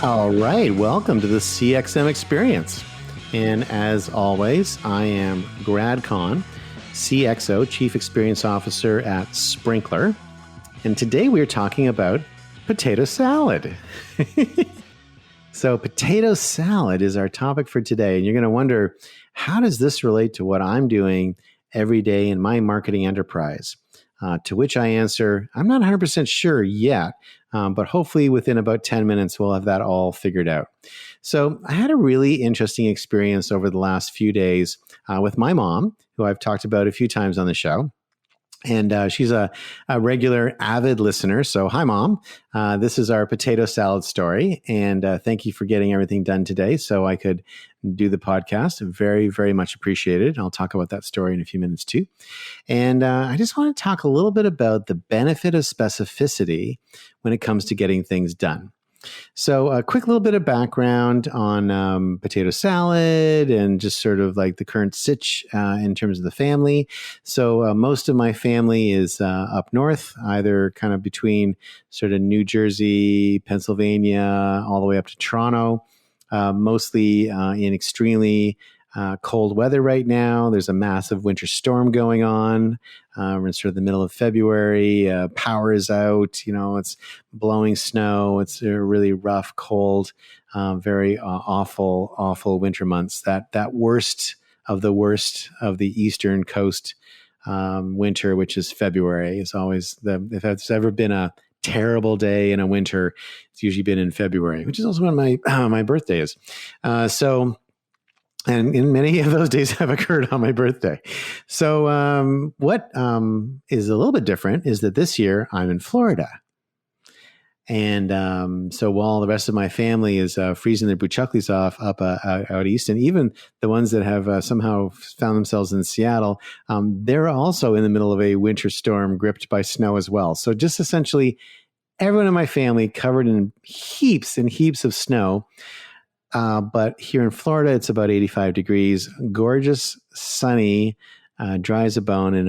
All right, welcome to the CXM Experience. And as always, I am Grad Khan, CXO, Chief Experience Officer at Sprinkler. And today we are talking about potato salad. So potato salad is our topic for today. And you're going to wonder, how does this relate to what I'm doing every day in my marketing enterprise? To which I answer, I'm not 100% sure yet, but hopefully within about 10 minutes, we'll have that all figured out. So I had a really interesting experience over the last few days with my mom, who I've talked about a few times on the show. And she's a regular avid listener. So hi, Mom. This is our potato salad story. And thank you for getting everything done today so I could do the podcast. Very, very much appreciated. I'll talk about that story in a few minutes too. And I just want to talk a little bit about the benefit of specificity when it comes to getting things done. So a quick little bit of background on potato salad and just sort of like the current sitch in terms of the family. So most of my family is up north, either kind of between sort of New Jersey, Pennsylvania, all the way up to Toronto, mostly in extremely cold weather right now. There's a massive winter storm going on. We're in sort of the middle of February. Power is out. It's blowing snow. It's a really rough, cold, very awful winter months. That worst of the eastern coast winter, which is February, is always if it's ever been a terrible day in a winter, it's usually been in February, which is also when my birthday is. And many of those days have occurred on my birthday. So what is a little bit different is that this year I'm in Florida. And so while the rest of my family is freezing their buchuklis off up out east, and even the ones that have somehow found themselves in Seattle, they're also in the middle of a winter storm gripped by snow as well. So just essentially everyone in my family covered in heaps and heaps of snow. But here in Florida, it's about 85 degrees, gorgeous, sunny, dry as a bone, and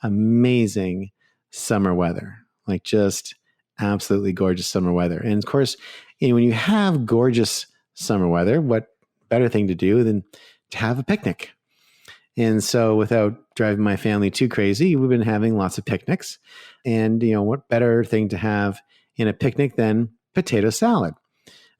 amazing summer weather. Like just absolutely gorgeous summer weather. And of course, when you have gorgeous summer weather, what better thing to do than to have a picnic? And so without driving my family too crazy, we've been having lots of picnics. And, what better thing to have in a picnic than potato salad?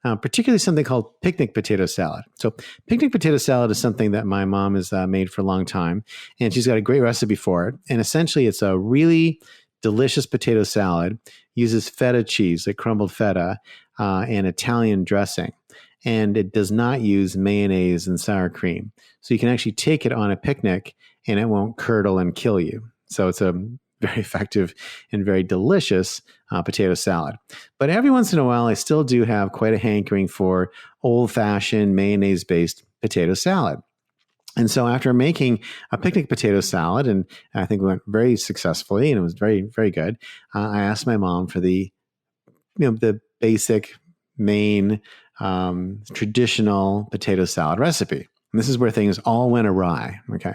Particularly something called picnic potato salad. So picnic potato salad is something that my mom has made for a long time, and she's got a great recipe for it. And essentially, it's a really delicious potato salad, uses feta cheese, like crumbled feta, and Italian dressing. And it does not use mayonnaise and sour cream. So you can actually take it on a picnic, and it won't curdle and kill you. So it's a very effective and very delicious potato salad. But every once in a while, I still do have quite a hankering for old-fashioned mayonnaise-based potato salad. And so after making a picnic potato salad, and I think it went very successfully, and it was very, very good, I asked my mom for the basic, main, traditional potato salad recipe. And this is where things all went awry, okay?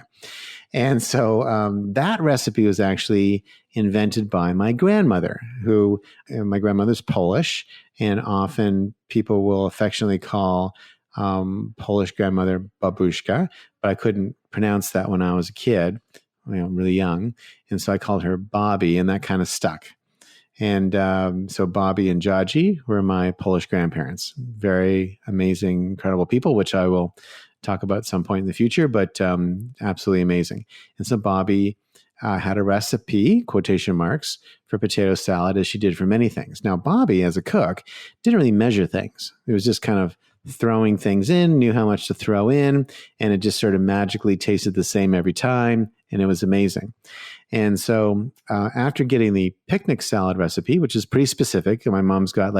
And so that recipe was actually invented by my grandmother, who my grandmother's Polish, and often people will affectionately call Polish grandmother babushka, but I couldn't pronounce that when I was a kid, really young. And so I called her Bobby, and that kind of stuck. And so Bobby and Jaji were my Polish grandparents. Very amazing, incredible people, which I will talk about at some point in the future, but absolutely amazing. And so Bobby had a recipe, quotation marks, for potato salad, as she did for many things. Now, Bobby, as a cook, didn't really measure things. It was just kind of throwing things in, knew how much to throw in, and it just sort of magically tasted the same every time, and it was amazing. And so after getting the picnic salad recipe, which is pretty specific, and my mom's got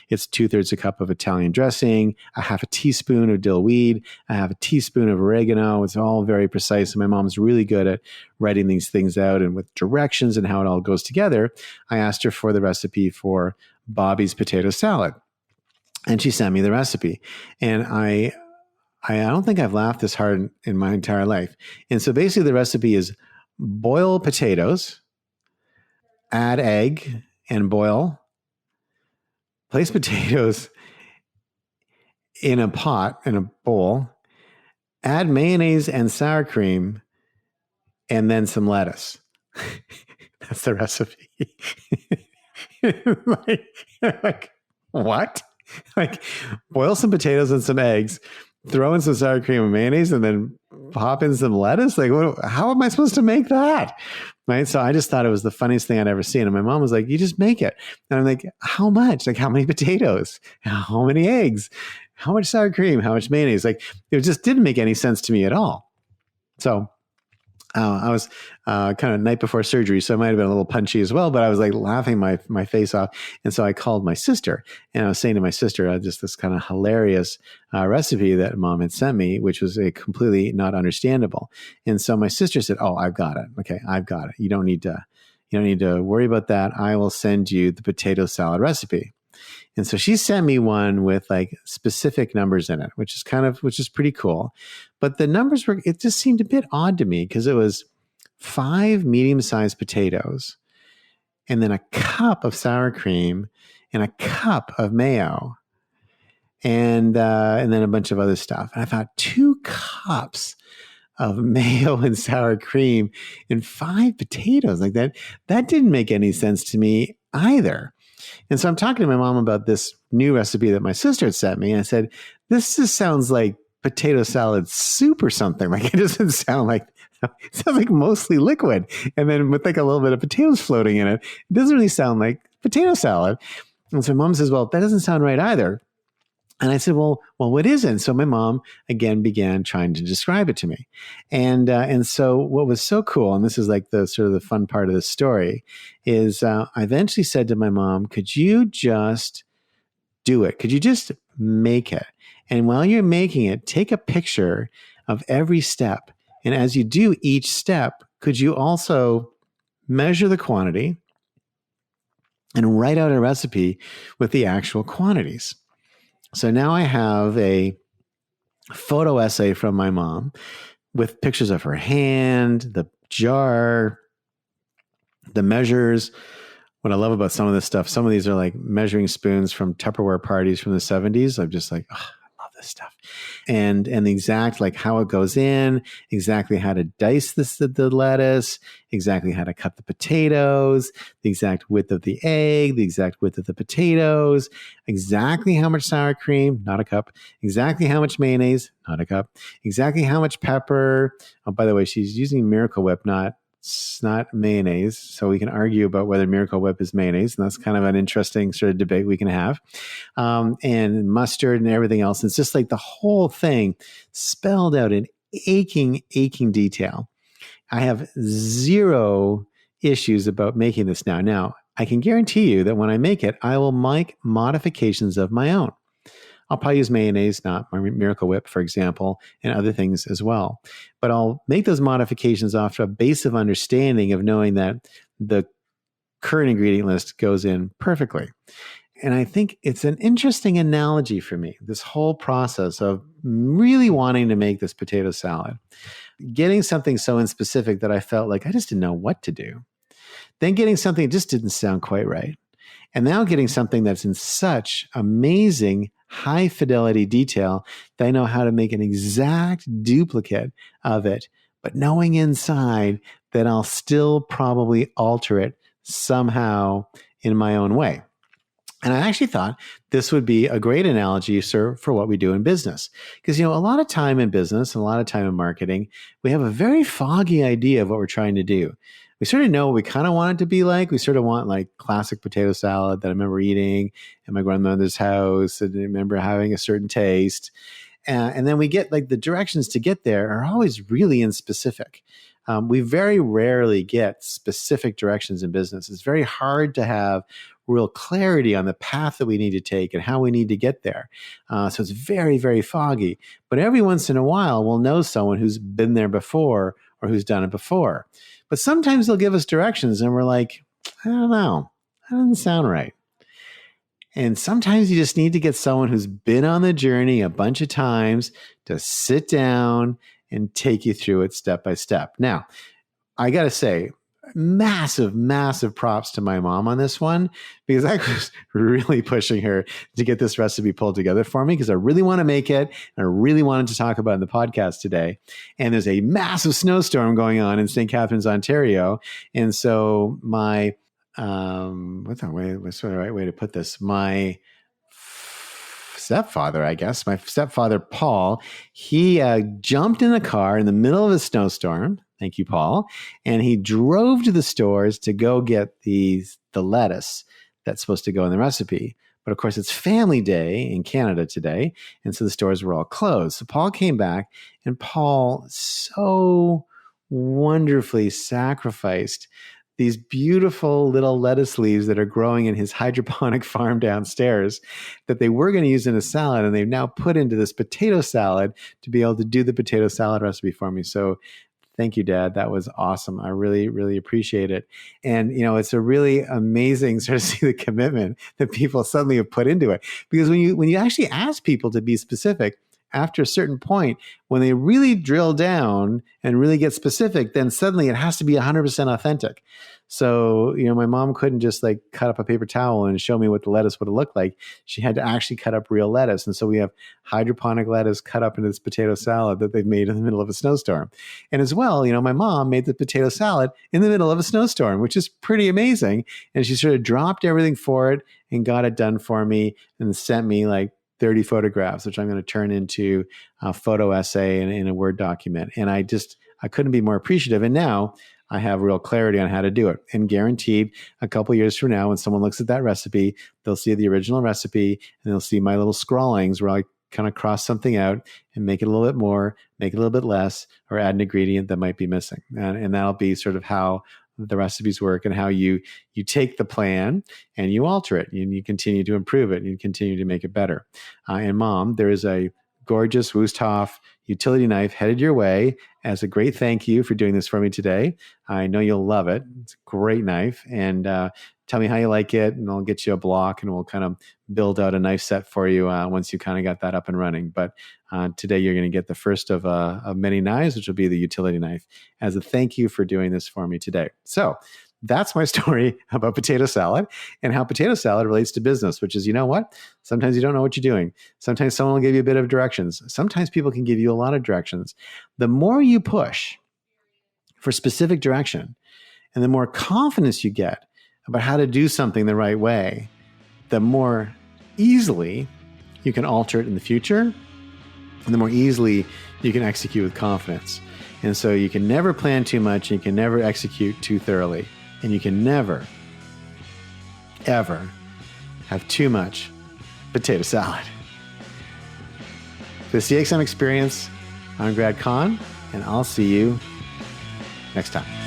it's 2/3 a cup of Italian dressing, a half a teaspoon of dill weed, a half a teaspoon of oregano. It's all very precise. And my mom's really good at writing these things out and with directions and how it all goes together. I asked her for the recipe for Bobby's potato salad. And she sent me the recipe. And I don't think I've laughed this hard in my entire life. And so basically the recipe is boil potatoes, add egg and boil, place potatoes in a pot, in a bowl, add mayonnaise and sour cream, and then some lettuce. That's the recipe. like, what? Like, boil some potatoes and some eggs, throw in some sour cream and mayonnaise, and then pop in some lettuce? Like, how am I supposed to make that? Right. So I just thought it was the funniest thing I'd ever seen. And my mom was like, you just make it. And I'm like, how much? Like, how many potatoes? How many eggs? How much sour cream? How much mayonnaise? Like, it just didn't make any sense to me at all. So I was kind of night before surgery, so I might have been a little punchy as well, but I was like laughing my face off. And so I called my sister, and I was saying to my sister, just this kind of hilarious recipe that mom had sent me, which was completely not understandable. And so my sister said, oh, I've got it. Okay, I've got it. You don't need to worry about that. I will send you the potato salad recipe. And so she sent me one with like specific numbers in it, which is pretty cool. But the numbers it just seemed a bit odd to me because it was 5 medium-sized potatoes and then a cup of sour cream and a cup of mayo and then a bunch of other stuff. And I thought 2 cups of mayo and sour cream and 5 potatoes like that didn't make any sense to me either. And so I'm talking to my mom about this new recipe that my sister had sent me. And I said, this just sounds like potato salad soup or something. Like, it doesn't sound like, it sounds like mostly liquid. And then with like a little bit of potatoes floating in it, it doesn't really sound like potato salad. And so mom says, well, that doesn't sound right either. And I said, well, what is it? And so my mom again began trying to describe it to me. And so what was so cool, and this is like the sort of the fun part of the story, is I eventually said to my mom, could you just do it? Could you just make it? And while you're making it, take a picture of every step. And as you do each step, could you also measure the quantity and write out a recipe with the actual quantities? So now I have a photo essay from my mom with pictures of her hand, the jar, the measures. What I love about some of this stuff, some of these are like measuring spoons from Tupperware parties from the 70s. I'm just like, oh, I love this stuff. And the exact, like how it goes in, exactly how to dice the lettuce, exactly how to cut the potatoes, the exact width of the egg, the exact width of the potatoes, exactly how much sour cream, not a cup, exactly how much mayonnaise, not a cup, exactly how much pepper. Oh, by the way, she's using Miracle Whip, not mayonnaise. So we can argue about whether Miracle Whip is mayonnaise. And that's kind of an interesting sort of debate we can have. And mustard and everything else. It's just like the whole thing spelled out in aching detail. I have zero issues about making this now. Now, I can guarantee you that when I make it, I will make modifications of my own. I'll probably use mayonnaise, not my Miracle Whip, for example, and other things as well. But I'll make those modifications off a base of understanding of knowing that the current ingredient list goes in perfectly. And I think it's an interesting analogy for me, this whole process of really wanting to make this potato salad, getting something so unspecific that I felt like I just didn't know what to do. Then getting something that just didn't sound quite right. And now getting something that's in such amazing high fidelity detail that I know how to make an exact duplicate of it, but knowing inside that I'll still probably alter it somehow in my own way. And I actually thought this would be a great analogy, sir, for what we do in business. Because, a lot of time in business and a lot of time in marketing, we have a very foggy idea of what we're trying to do. We sort of know what we kind of want it to be like. We sort of want like classic potato salad that I remember eating at my grandmother's house and I remember having a certain taste. And then we get like the directions to get there are always really inspecific. We very rarely get specific directions in business. It's very hard to have real clarity on the path that we need to take and how we need to get there. So it's very, very foggy. But every once in a while, we'll know someone who's been there before or who's done it before. But sometimes they'll give us directions and we're like, I don't know, that doesn't sound right. And sometimes you just need to get someone who's been on the journey a bunch of times to sit down and take you through it step by step. Now, I got to say, massive props to my mom on this one, because I was really pushing her to get this recipe pulled together for me, because I really want to make it and I really wanted to talk about it in the podcast today. And there's a massive snowstorm going on in St. Catharines, Ontario. And so my, what's the right way to put this? My stepfather, I guess, my stepfather, Paul, he jumped in a car in the middle of a snowstorm. Thank you, Paul. And he drove to the stores to go get the lettuce that's supposed to go in the recipe. But of course, it's family day in Canada today. And so the stores were all closed. So Paul came back, and Paul so wonderfully sacrificed these beautiful little lettuce leaves that are growing in his hydroponic farm downstairs that they were going to use in a salad. And they've now put into this potato salad to be able to do the potato salad recipe for me. So thank you, Dad. That was awesome. I really, really appreciate it. And, it's a really amazing sort of see the commitment that people suddenly have put into it. Because when you actually ask people to be specific, after a certain point, when they really drill down and really get specific, then suddenly it has to be 100% authentic. So, my mom couldn't just like cut up a paper towel and show me what the lettuce would have looked like. She had to actually cut up real lettuce. And so we have hydroponic lettuce cut up into this potato salad that they've made in the middle of a snowstorm. And as well, my mom made the potato salad in the middle of a snowstorm, which is pretty amazing. And she sort of dropped everything for it and got it done for me and sent me like 30 photographs, which I'm going to turn into a photo essay in a Word document. And I couldn't be more appreciative. And now I have real clarity on how to do it. And guaranteed a couple of years from now, when someone looks at that recipe, they'll see the original recipe and they'll see my little scrawlings where I kind of cross something out and make it a little bit more, make it a little bit less, or add an ingredient that might be missing. And that'll be sort of how the recipes work, and how you take the plan and you alter it and you continue to improve it and you continue to make it better. And Mom, there is a gorgeous Wusthof utility knife headed your way as a great thank you for doing this for me today. I know you'll love it. It's a great knife. And tell me how you like it, and I'll get you a block and we'll kind of build out a knife set for you once you kind of got that up and running. But today you're going to get the first of many knives, which will be the utility knife, as a thank you for doing this for me today. So that's my story about potato salad and how potato salad relates to business, which is, what? Sometimes you don't know what you're doing. Sometimes someone will give you a bit of directions. Sometimes people can give you a lot of directions. The more you push for specific direction and the more confidence you get about how to do something the right way, the more easily you can alter it in the future, and the more easily you can execute with confidence. And so you can never plan too much, and you can never execute too thoroughly, and you can never, ever have too much potato salad. For the CXM Experience, I'm Grad Khan, and I'll see you next time.